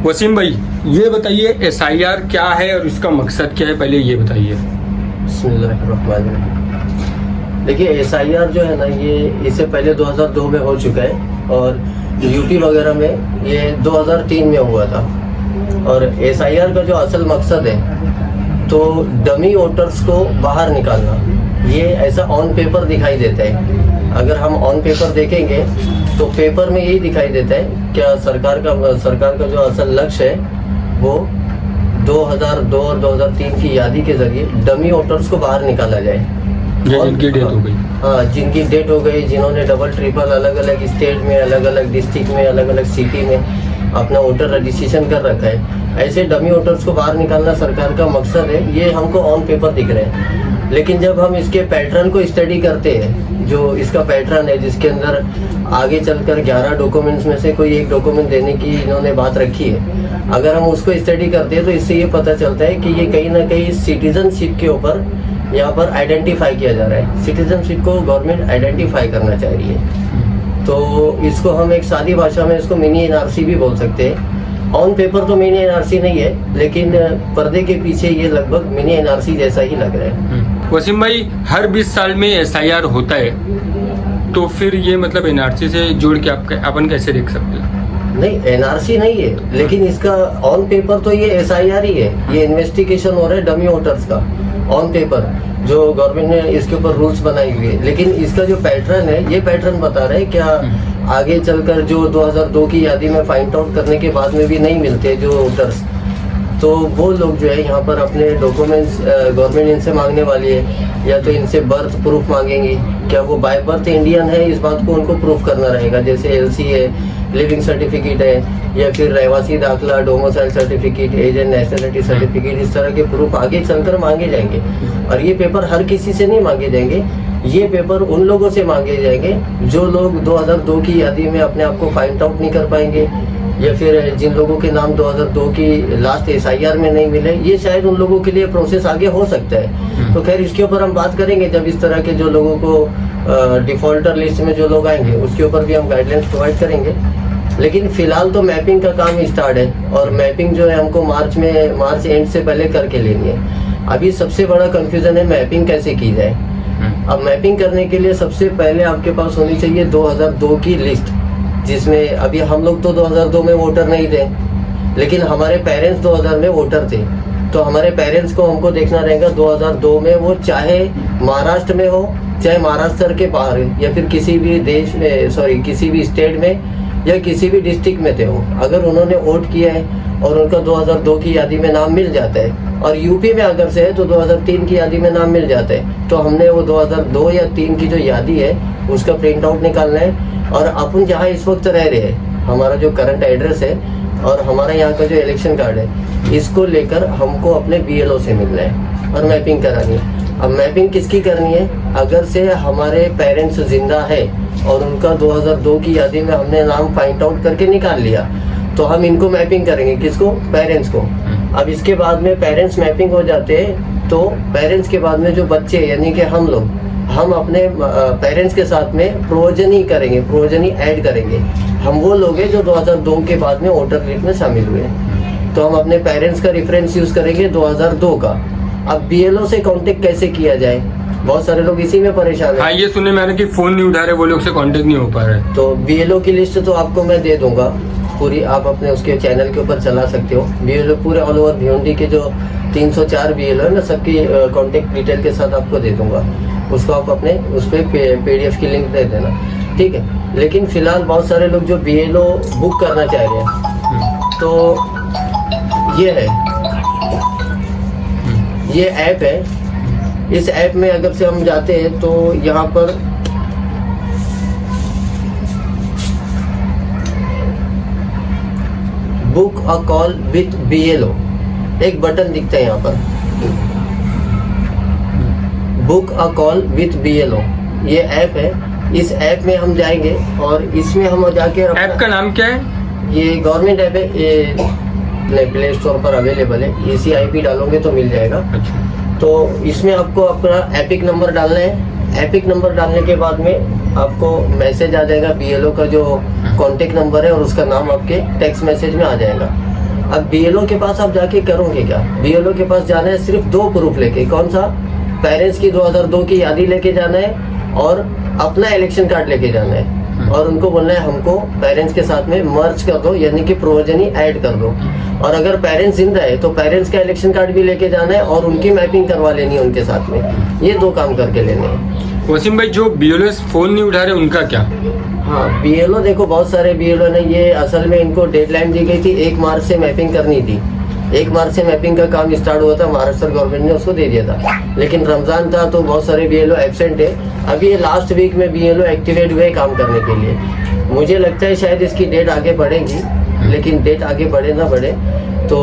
वसीम भाई, ये बताइए एसआईआर क्या है और इसका मकसद क्या है, पहले ये बताइए। बिस्मिल्लाहिर्रहमानिर्रहीम। देखिए एसआईआर जो है ना, ये इससे पहले 2002 में हो चुका है और यूपी वगैरह में ये 2003 में हुआ था। और एसआईआर का जो असल मकसद है तो डमी वोटर्स को बाहर निकालना। ये ऐसा ऑन पेपर दिखाई देता है। अगर हम ऑन पेपर देखेंगे तो पेपर में यही दिखाई देता है क्या सरकार का जो असल लक्ष्य है वो 2002 और 2003 की यादी के जरिए डमी वोटर्स को बाहर निकाला जाए। जिनकी डेथ हो गई, हाँ, जिनकी डेथ हो गई, जिन्होंने डबल ट्रिपल अलग अलग स्टेट में, अलग अलग डिस्ट्रिक्ट में, अलग अलग सिटी में अपना वोटर रजिस्ट्रेशन कर रखा है, ऐसे डमी वोटर्स को बाहर निकालना सरकार का मकसद है। ये हमको ऑन पेपर दिख रहे हैं। लेकिन जब हम इसके पैटर्न को स्टडी करते हैं, जो इसका पैटर्न है जिसके अंदर आगे चलकर 11 डॉक्यूमेंट्स में से कोई एक डॉक्यूमेंट देने की इन्होंने बात रखी है, अगर हम उसको स्टडी करते हैं तो इससे ये पता चलता है कि ये कहीं ना कहीं सिटीजनशिप के ऊपर यहाँ पर आइडेंटिफाई किया जा रहा है। सिटीजनशिप को गवर्नमेंट आइडेंटिफाई करना चाह रही है। तो इसको हम एक सादी भाषा में इसको मिनी एनआरसी भी बोल सकते हैं। ऑन पेपर तो मिनी एनआरसी नहीं है, लेकिन पर्दे के पीछे ये लगभग मिनी एनआरसी जैसा ही लग रहा है। वसीम भाई, हर 20 साल में एसआईआर होता है, तो फिर ये मतलब एनआरसी से जोड़ के अपन कैसे देख सकते हैं? नहीं, एनआरसी नहीं है, लेकिन इसका ऑन पेपर तो ये एसआईआर ही है। ये इन्वेस्टिगेशन हो रहा है डमी वोटर्स का ऑन पेपर, जो गवर्नमेंट ने इसके ऊपर रूल्स बनाई हुई है। लेकिन इसका जो पैटर्न है, ये पैटर्न बता रहे हैं क्या आगे चलकर जो 2002 की यादी में फाइंड आउट करने के बाद में भी नहीं मिलते जो वोटर्स, तो वो लोग जो है यहाँ पर अपने डॉक्यूमेंट्स गवर्नमेंट इनसे मांगने वाली है। या तो इनसे बर्थ प्रूफ मांगेंगी, क्या वो बाय बर्थ इंडियन है, इस बात को उनको प्रूफ करना रहेगा। जैसे एलसी है, लिविंग सर्टिफिकेट है, या फिर रहवासी दाखला, domicile certificate, age and nationality certificate, इस तरह के प्रूफ आगे चलकर मांगे जाएंगे। और ये पेपर हर किसी से नहीं मांगे जाएंगे, ये पेपर उन लोगों से मांगे जाएंगे जो लोग 2002 की यादी में अपने आप को फाइंड आउट नहीं कर पाएंगे, या फिर जिन लोगों के नाम 2002 की लास्ट एसआईआर में नहीं मिले। ये शायद उन लोगों के लिए प्रोसेस आगे हो सकता है। तो खैर इसके ऊपर हम बात करेंगे जब इस तरह के जो लोगों को डिफॉल्टर लिस्ट में जो लोग आएंगे उसके ऊपर भी हम गाइडलाइंस प्रोवाइड करेंगे। लेकिन फिलहाल तो मैपिंग का काम स्टार्ट है और मैपिंग जो है हमको मार्च एंड से पहले करके लेनी है। अभी सबसे बड़ा कंफ्यूजन है मैपिंग कैसे की जाए। अब मैपिंग करने के लिए सबसे पहले आपके पास होनी चाहिए 2002 की लिस्ट, जिसमें अभी हम लोग तो 2002 में वोटर नहीं थे, लेकिन हमारे पेरेंट्स 2000 में वोटर थे। तो हमारे पेरेंट्स को हमको देखना रहेगा 2002 में वो चाहे महाराष्ट्र में हो, चाहे महाराष्ट्र के बाहर, या फिर किसी भी देश में किसी भी स्टेट में या किसी भी डिस्ट्रिक्ट में थे हो। अगर उन्होंने वोट किया है और उनका 2002 की यादी में नाम मिल जाता है, और यूपी में अगर से है तो 2003 की यादी में नाम मिल जाता है, तो हमने वो 2002 या 3 की जो यादी है उसका प्रिंट आउट निकालना है। और अपन जहाँ इस वक्त रह रहे हैं, हमारा जो करंट एड्रेस है और हमारा यहाँ का जो इलेक्शन कार्ड है, इसको लेकर हमको अपने बीएलओ से मिलना है और मैपिंग करानी है। अब मैपिंग किसकी करनी है? अगर से हमारे पेरेंट्स जिंदा है और उनका 2002 की यादी में हमने नाम फाइंड आउट करके निकाल लिया, तो हम इनको मैपिंग करेंगे। किसको? पेरेंट्स को। अब इसके बाद में पेरेंट्स मैपिंग हो जाते हैं, तो पेरेंट्स के बाद में जो बच्चे यानी कि हम लोग, हम अपने पेरेंट्स के साथ में प्रोजनी करेंगे, प्रोजनी ऐड करेंगे। हम वो लोग हैं जो 2002 के बाद में वोटर लिस्ट में शामिल हुए हैं, तो हम अपने पेरेंट्स का रेफरेंस यूज करेंगे 2002 का। अब बीएलओ से कांटेक्ट कैसे किया जाए? बहुत सारे लोग इसी में परेशान हैं। हाँ, ये सुनने में आ रहा है कि फोन नहीं उठा रहे, वो लोग से कांटेक्ट नहीं हो पा रहा है। तो बीएलओ की लिस्ट तो आपको मैं दे दूंगा पूरी, आप अपने उसके चैनल के ऊपर चला सकते हो। बीएलओ पूरे ऑल ओवर भिवंडी के जो 304 बीएलओ है ना, सबकी कांटेक्ट डिटेल के साथ आपको दे दूंगा। उसको आप अपने उस पर पीडीएफ की लिंक दे देना, ठीक है। लेकिन फिलहाल बहुत सारे लोग जो बीएलओ बुक करना चाह रहे हैं, तो ये है, ये ऐप है। इस ऐप में अगर से हम जाते हैं तो यहाँ पर book a call with BLO एक बटन दिखता है यहाँ पर, book a call with BLO, ये ऐप है। इस ऐप में हम जाएंगे और इसमें हम जाके, ऐप का नाम क्या है? ये गवर्नमेंट ऐप है, ये प्ले स्टोर पर अवेलेबल है। ECIP डालोगे तो मिल जाएगा। अच्छा। तो इसमें आपको अपना एपिक नंबर डालना है। एपिक नंबर डालने के बाद में आपको मैसेज आ जाएगा बीएलओ का जो कांटेक्ट नंबर है और उसका नाम आपके टेक्स्ट मैसेज में आ जाएगा। अब बीएलओ के पास आप जाके करोगे क्या? बीएलओ के पास जाना है सिर्फ 2 प्रूफ लेके। कौन सा? पेरेंट्स की 2002 की यादी लेके जाना है और अपना इलेक्शन कार्ड लेके जाना है, और उनको बोलना है हमको पेरेंट्स के साथ में मर्ज कर दो, यानी कि प्रोजनी ऐड कर दो। और अगर पेरेंट्स जिंदा है तो पेरेंट्स का इलेक्शन कार्ड भी लेके जाना है और उनकी मैपिंग करवा लेनी है उनके साथ में। ये 2 काम करके लेने हैं। वसीम भाई, जो बीएलओ फोन नहीं उठा रहे उनका क्या? हाँ, बीएलओ देखो, बहुत सारे बीएलओ ने, ये असल में इनको डेडलाइन दी गई थी 1 मार्च से मैपिंग करनी थी। 1 मार्च से मैपिंग का काम स्टार्ट हुआ था, महाराष्ट्र गवर्नमेंट ने उसको दे दिया था, लेकिन रमजान था तो बहुत सारे बीएलओ एब्सेंट है। अभी ये लास्ट वीक में बीएलओ एक्टिवेट हुए काम करने के लिए। मुझे लगता है शायद इसकी डेट आगे बढ़ेगी, लेकिन डेट आगे बढ़े ना बढ़े तो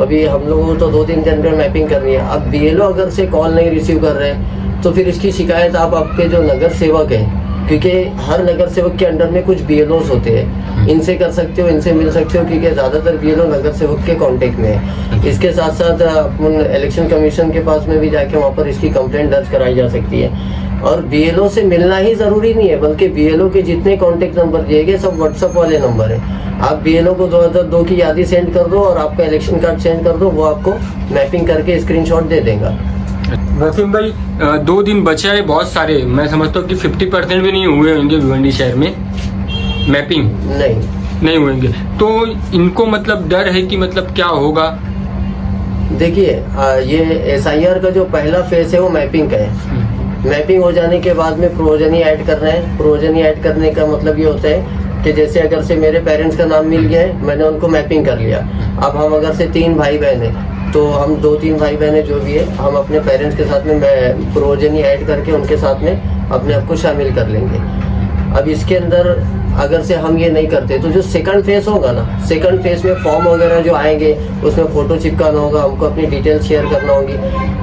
अभी हम लोगों को तो 2-3 दिन में मैपिंग करनी है। अब बीएलओ अगर से कॉल नहीं रिसीव कर रहे हैं तो फिर इसकी शिकायत आप आपके जो नगर सेवक हैं, क्योंकि हर नगर सेवक के अंडर में कुछ बीएलओस होते हैं, इनसे कर सकते हो, इनसे मिल सकते हो, क्योंकि ज़्यादातर बीएलओ नगर सेवक के कांटेक्ट में है। इसके साथ साथ अपन इलेक्शन कमीशन के पास में भी जाके वहाँ पर इसकी कंप्लेंट दर्ज कराई जा सकती है। और बीएलओ से मिलना ही ज़रूरी नहीं है, बल्कि बीएलओ के जितने कॉन्टेक्ट नंबर दिए गए सब व्हाट्सएप वाले नंबर है। आप बीएलओ को 2002 की यादी सेंड कर दो और आपका इलेक्शन कार्ड सेंड कर दो, वो आपको मैपिंग करके स्क्रीनशॉट दे देगा। वसीम भाई, 2 दिन बचे हैं बहुत सारे, मैं समझता हूँ कि 50% भी नहीं हुए होंगे भिवंडी शहर में मैपिंग। नहीं होंगे तो इनको मतलब डर है कि मतलब क्या होगा? देखिए, ये एसआईआर का जो पहला फेज है वो मैपिंग का है। मैपिंग हो जाने के बाद में प्रोजनी ऐड करना है। प्रोजनी ऐड करने का मतलब ये होता है कि जैसे अगर से मेरे पेरेंट्स का नाम मिल गया है, मैंने उनको मैपिंग कर लिया। अब हम अगर से 3 भाई बहन हैं तो हम 2-3 भाई बहन जो भी है, हम अपने पेरेंट्स के साथ में प्रोजनी ऐड करके उनके साथ में अपने आप को शामिल कर लेंगे। अब इसके अंदर अगर से हम ये नहीं करते तो जो सेकंड फेज होगा ना, सेकंड फेज में फॉर्म वगैरह जो आएंगे उसमें फोटो चिपकाना होगा, हमको अपनी डिटेल्स शेयर करना होगी,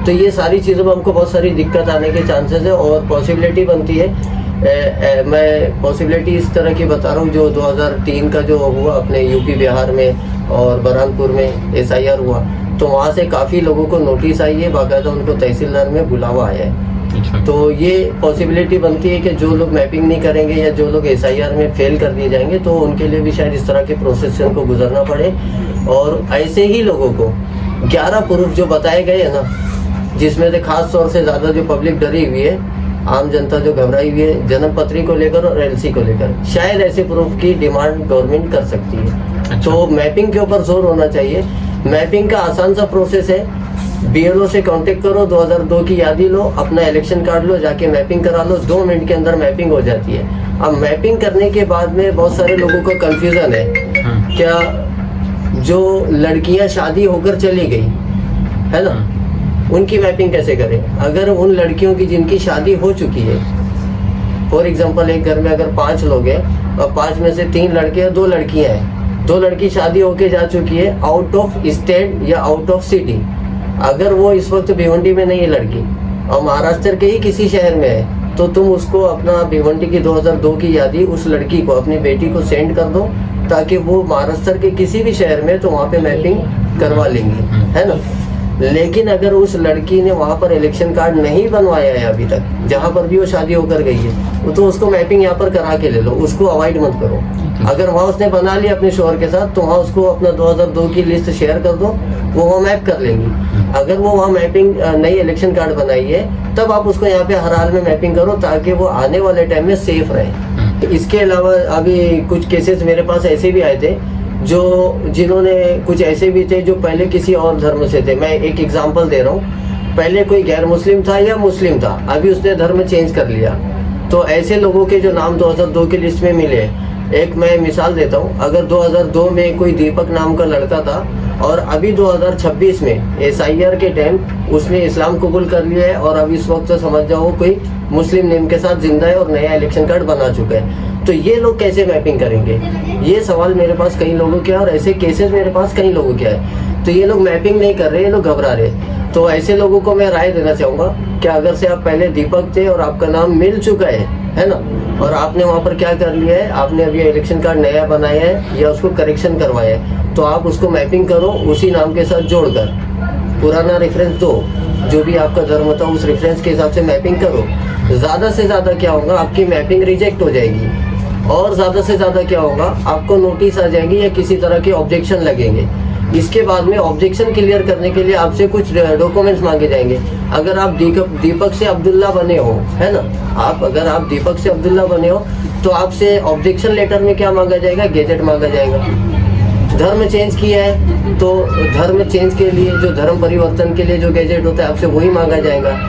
तो ये सारी चीज़ों में हमको बहुत सारी दिक्कत आने के चांसेस है और पॉसिबिलिटी बनती है। मैं पॉसिबिलिटी इस तरह की बता रहा हूँ, जो 2003 का जो हुआ अपने यूपी बिहार में और बरहानपुर में एसआईआर हुआ, तो वहाँ से काफ़ी लोगों को नोटिस आई है, बाकायदा उनको तहसीलदार में बुलावा आया है। तो ये पॉसिबिलिटी बनती है कि जो लोग मैपिंग नहीं करेंगे या जो लोग एसआईआर में फेल कर दिए जाएंगे तो उनके लिए भी शायद इस तरह के प्रोसेस से उनको गुजरना पड़े। और ऐसे ही लोगों को 11 प्रूफ जो बताए गए हैं ना, जिसमें से खास तौर से ज़्यादा जो पब्लिक डरी हुई है, आम जनता जो घबराई हुई है जन्म पत्री को लेकर और एलसी को लेकर, शायद ऐसे प्रूफ की डिमांड गवर्नमेंट कर सकती है। तो मैपिंग के ऊपर जोर होना चाहिए। मैपिंग का आसान सा प्रोसेस है, बीएलओ से कांटेक्ट करो, 2002 की यादी लो, अपना इलेक्शन कार्ड लो, जाके मैपिंग करा लो, 2 मिनट के अंदर मैपिंग हो जाती है। अब मैपिंग करने के बाद में बहुत सारे लोगों को कंफ्यूजन है, क्या जो लड़कियां शादी होकर चली गई है ना, उनकी मैपिंग कैसे करें? अगर उन लड़कियों की जिनकी शादी हो चुकी है, फॉर एग्जांपल एक घर में अगर 5 लोग हैं और 5 में से 3 लड़के हैं, 2 लड़कियां हैं, 2 लड़की शादी होके जा चुकी है आउट ऑफ स्टेट या आउट ऑफ सिटी। अगर वो इस वक्त भिवंडी में नहीं है लड़की और महाराष्ट्र के ही किसी शहर में है, तो तुम उसको अपना भिवंडी की 2002 की यादी उस लड़की को, अपनी बेटी को सेंड कर दो, ताकि वो महाराष्ट्र के किसी भी शहर में तो वहाँ पे मैपिंग करवा लेंगे, है ना। लेकिन अगर उस लड़की ने वहाँ पर इलेक्शन कार्ड नहीं बनवाया है अभी तक, जहाँ पर भी वो शादी होकर गई है, तो उसको मैपिंग यहाँ पर करा के ले लो, उसको अवॉइड मत करो। अगर वहाँ उसने बना लिया अपने शोहर के साथ, तो वहाँ उसको अपना 2002 की लिस्ट शेयर कर दो, वो वहाँ मैप कर लेंगी। अगर वो वहाँ मैपिंग नई इलेक्शन कार्ड बनाई है, तब आप उसको यहाँ पे हर हाल में मैपिंग करो, ताकि वो आने वाले टाइम में सेफ रहे। इसके अलावा अभी कुछ केसेस मेरे पास ऐसे भी आए थे, जिन्होंने कुछ ऐसे भी थे जो पहले किसी और धर्म से थे। मैं एक एग्जांपल दे रहा हूँ, पहले कोई गैर मुस्लिम था या मुस्लिम था, अभी उसने धर्म चेंज कर लिया, तो ऐसे लोगों के जो नाम 2002 की लिस्ट में मिले, एक मैं मिसाल देता हूँ, अगर 2002 में कोई दीपक नाम का लड़का था और अभी 2026 में एसआईआर के टाइम उसने इस्लाम कबूल कर लिया है और अभी इस वक्त तो समझ जाओ कोई मुस्लिम नेम के साथ जिंदा है और नया इलेक्शन कार्ड बना चुका है, तो ये लोग कैसे मैपिंग करेंगे? ये सवाल मेरे पास कई लोगों के हैं और ऐसे केसेस मेरे पास कई लोगों के हैं। तो ये लोग मैपिंग नहीं कर रहे, ये लोग घबरा रहे। तो ऐसे लोगों को मैं राय देना चाहूँगा कि अगर से आप पहले दीपक थे और आपका नाम मिल चुका है ना, और आपने वहाँ पर क्या कर लिया है, आपने अभी इलेक्शन कार्ड नया बनाया है या उसको करेक्शन करवाया है, तो आप उसको मैपिंग करो उसी नाम के साथ जोड़कर, पुराना रेफरेंस दो, जो भी आपका धर्म था उस रेफरेंस के हिसाब से मैपिंग करो। ज़्यादा से ज़्यादा क्या होगा, आपकी मैपिंग रिजेक्ट हो जाएगी, और ज़्यादा से ज़्यादा क्या होगा, आपको नोटिस आ जाएंगे या किसी तरह के ऑब्जेक्शन लगेंगे। इसके बाद में ऑब्जेक्शन क्लियर करने के लिए आपसे कुछ डॉक्यूमेंट्स मांगे जाएंगे। अगर आप दीपक से अब्दुल्ला बने हो, है ना, अगर आप दीपक से अब्दुल्ला बने हो तो आपसे ऑब्जेक्शन लेटर में क्या मांगा जाएगा, गैजेट मांगा जाएगा। धर्म चेंज किया है तो धर्म चेंज के लिए जो धर्म परिवर्तन के लिए जो गैजेट होता है आपसे वही मांगा जाएगा।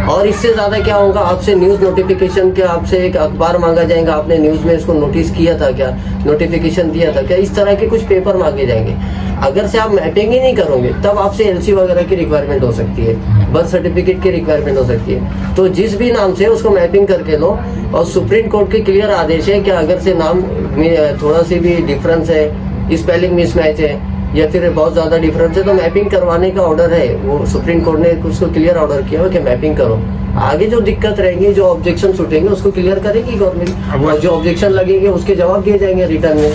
और इससे ज़्यादा क्या होगा, आपसे न्यूज़ नोटिफिकेशन के, आपसे एक अखबार मांगा जाएगा, आपने न्यूज़ में इसको नोटिस किया था क्या, नोटिफिकेशन दिया था क्या, इस तरह के कुछ पेपर मांगे जाएंगे। अगर से आप मैपिंग ही नहीं करोगे तब आपसे एलसी वगैरह की रिक्वायरमेंट हो सकती है, बर्थ सर्टिफिकेट की रिक्वायरमेंट हो सकती है। तो जिस भी नाम से उसको मैपिंग करके लो। और सुप्रीम कोर्ट के क्लियर आदेश है कि अगर से नाम में थोड़ा सी भी डिफरेंस है, स्पेलिंग मिसमैच है या फिर बहुत ज़्यादा डिफरेंस है तो मैपिंग करवाने का ऑर्डर है। वो सुप्रीम कोर्ट ने उसको क्लियर ऑर्डर किया है कि मैपिंग करो। आगे जो दिक्कत रहेंगी, जो ऑब्जेक्शन उठेंगे उसको क्लियर करेगी गवर्नमेंट, और जो ऑब्जेक्शन लगेंगे उसके जवाब दिए जाएंगे रिटर्न में।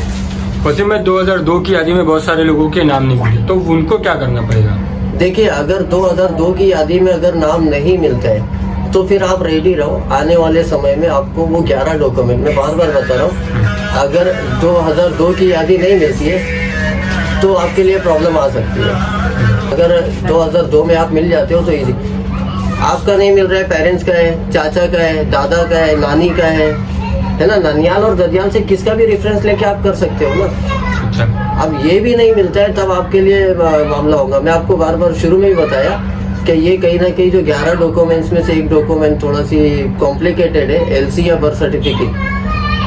वैसे में 2002 की यादी में बहुत सारे लोगों के नाम नहीं मिले तो उनको क्या करना पड़ेगा? देखिए, अगर 2002 की यादी में अगर नाम नहीं मिलता है तो फिर आप रेडी रहो। आने वाले समय में आपको वो 11 डॉक्यूमेंट, मैं बार बार बता रहा हूँ, अगर 2002 की यादी नहीं मिलती है तो आपके लिए प्रॉब्लम आ सकती है। अगर 2002 में आप मिल जाते हो तो इजी। आपका नहीं मिल रहा है, पेरेंट्स का है, चाचा का है, दादा का है, नानी का है ना, ननियाल और ददियाल से किसका भी रेफरेंस लेके आप कर सकते हो ना। अच्छा। अब ये भी नहीं मिलता है तब आपके लिए मामला होगा। मैं आपको बार बार शुरू में ही बताया कि ये कहीं ना कहीं जो 11 डॉक्यूमेंट्स में से एक डॉक्यूमेंट थोड़ा सी कॉम्प्लिकेटेड है, एलसी या बर्थ सर्टिफिकेट,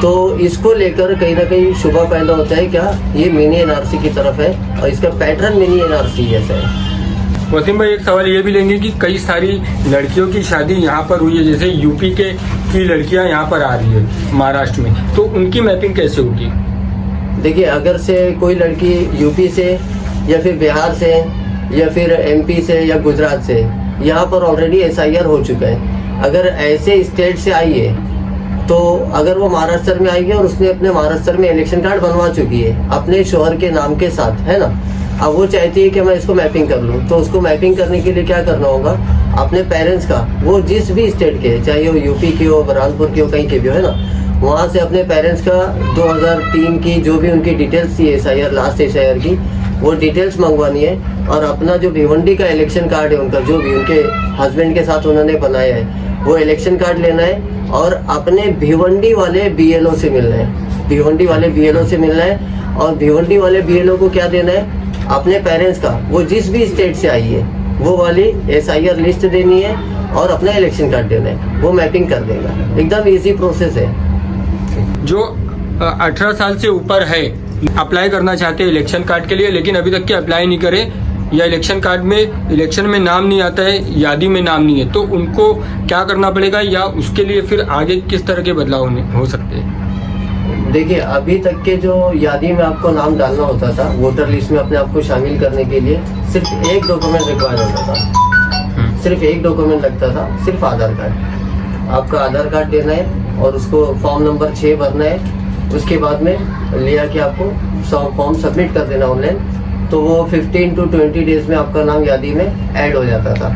तो इसको लेकर कहीं ना कहीं शुबा पैदा होता है क्या ये मिनी एनआरसी की तरफ है और इसका पैटर्न मिनी एनआरसी जैसा है। वसीम भाई, एक सवाल ये भी लेंगे कि कई सारी लड़कियों की शादी यहाँ पर हुई है, जैसे यूपी की लड़कियाँ यहाँ पर आ रही है महाराष्ट्र में, तो उनकी मैपिंग कैसे होगी? देखिए, अगर से कोई लड़की यूपी से या फिर बिहार से या फिर एमपी से या गुजरात से यहाँ पर ऑलरेडी एसआईआर हो चुका है, अगर ऐसे स्टेट से आई है तो अगर वो महाराष्ट्र में आई है और उसने अपने महाराष्ट्र में इलेक्शन कार्ड बनवा चुकी है अपने शोहर के नाम के साथ, है ना, अब वो चाहती है कि मैं इसको मैपिंग कर लूँ, तो उसको मैपिंग करने के लिए क्या करना होगा, अपने पेरेंट्स का, वो जिस भी स्टेट के, चाहे वो यूपी के हो, बरहानपुर के हो, कहीं के भी हो, है ना, वहाँ से अपने पेरेंट्स का 2003 की जो भी उनकी डिटेल्स थी एसआईआर, लास्ट एसआईआर की, वो डिटेल्स मंगवानी है। और अपना जो भिवंडी का इलेक्शन कार्ड है उनका, जो भी उनके हस्बैंड के साथ उन्होंने बनाया है, वो इलेक्शन कार्ड लेना है और अपने भिवंडी वाले बीएलओ से मिलना है। भिवंडी वाले बीएलओ से मिलना है और भिवंडी वाले बीएलओ को क्या देना है, अपने पेरेंट्स का, वो जिस भी स्टेट से आई है वो वाली एसआईआर लिस्ट देनी है और अपना इलेक्शन कार्ड देना है, वो मैपिंग कर देगा। एकदम इजी प्रोसेस है। जो 18 साल से ऊपर है, अप्लाई करना चाहते हैं इलेक्शन कार्ड के लिए लेकिन अभी तक के अप्लाई नहीं करे, या इलेक्शन कार्ड में इलेक्शन में नाम नहीं आता है, यादी में नाम नहीं है, तो उनको क्या करना पड़ेगा, या उसके लिए फिर आगे किस तरह के बदलाव हो सकते हैं? देखिए, अभी तक के जो यादी में आपको नाम डालना होता था, वोटर लिस्ट में अपने आप को शामिल करने के लिए सिर्फ एक डॉक्यूमेंट रिक्वायर होता था, सिर्फ एक डॉक्यूमेंट लगता था, सिर्फ आधार कार्ड। आपका आधार कार्ड देना है और उसको फॉर्म नंबर 6 भरना है। उसके बाद में लिया कि आपको फॉर्म सबमिट कर देना ऑनलाइन, तो वो 15 to 20 डेज में आपका नाम यादी में ऐड हो जाता था।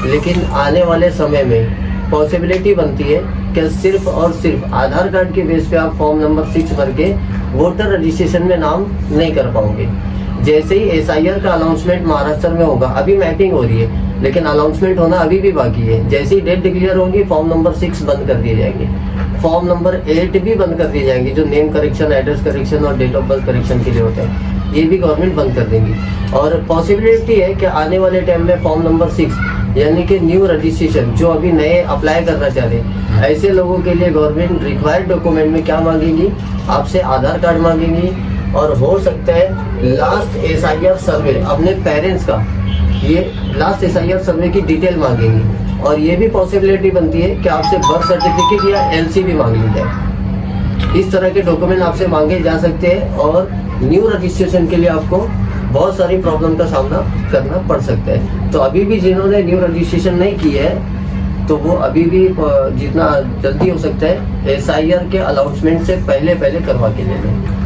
लेकिन आने वाले समय में पॉसिबिलिटी बनती है कि सिर्फ और सिर्फ आधार कार्ड के बेस पे आप फॉर्म नंबर 6 भर के वोटर रजिस्ट्रेशन में नाम नहीं कर पाओगे। जैसे ही एसआईआर का अनाउंसमेंट महाराष्ट्र में होगा, अभी मैपिंग हो रही है लेकिन अनाउंसमेंट होना अभी भी बाकी है, जैसे ही डेट डिक्लेयर होगी फॉर्म नंबर 6 बंद कर दिए जाएंगे, फॉर्म नंबर 8 भी बंद कर दिए जाएंगे, जो नेम करेक्शन, एड्रेस करेक्शन और डेट ऑफ बर्थ करेक्शन के लिए होता है, ये भी गवर्नमेंट बंद कर देगी। और पॉसिबिलिटी है कि आने वाले टाइम में फॉर्म नंबर 6 यानी कि न्यू रजिस्ट्रेशन, जो अभी नए अप्लाई करना चाह रहे हैं, ऐसे लोगों के लिए गवर्नमेंट रिक्वायर्ड डॉक्यूमेंट में क्या मांगेगी, आपसे आधार कार्ड मांगेगी और हो सकता है लास्ट एसआईआर सर्वे अपने पेरेंट्स का, ये लास्ट एसआईआर सर्वे की डिटेल मांगेंगी। और ये भी पॉसिबिलिटी बनती है कि आपसे बर्थ सर्टिफिकेट या एलसी भी मांग ली जाए। इस तरह के डॉक्यूमेंट आपसे मांगे जा सकते हैं और न्यू रजिस्ट्रेशन के लिए आपको बहुत सारी प्रॉब्लम का सामना करना पड़ सकता है। तो अभी भी जिन्होंने न्यू रजिस्ट्रेशन नहीं की है तो वो अभी भी जितना जल्दी हो सकता है एसआईआर के अनाउंसमेंट से पहले करवा के ले लें।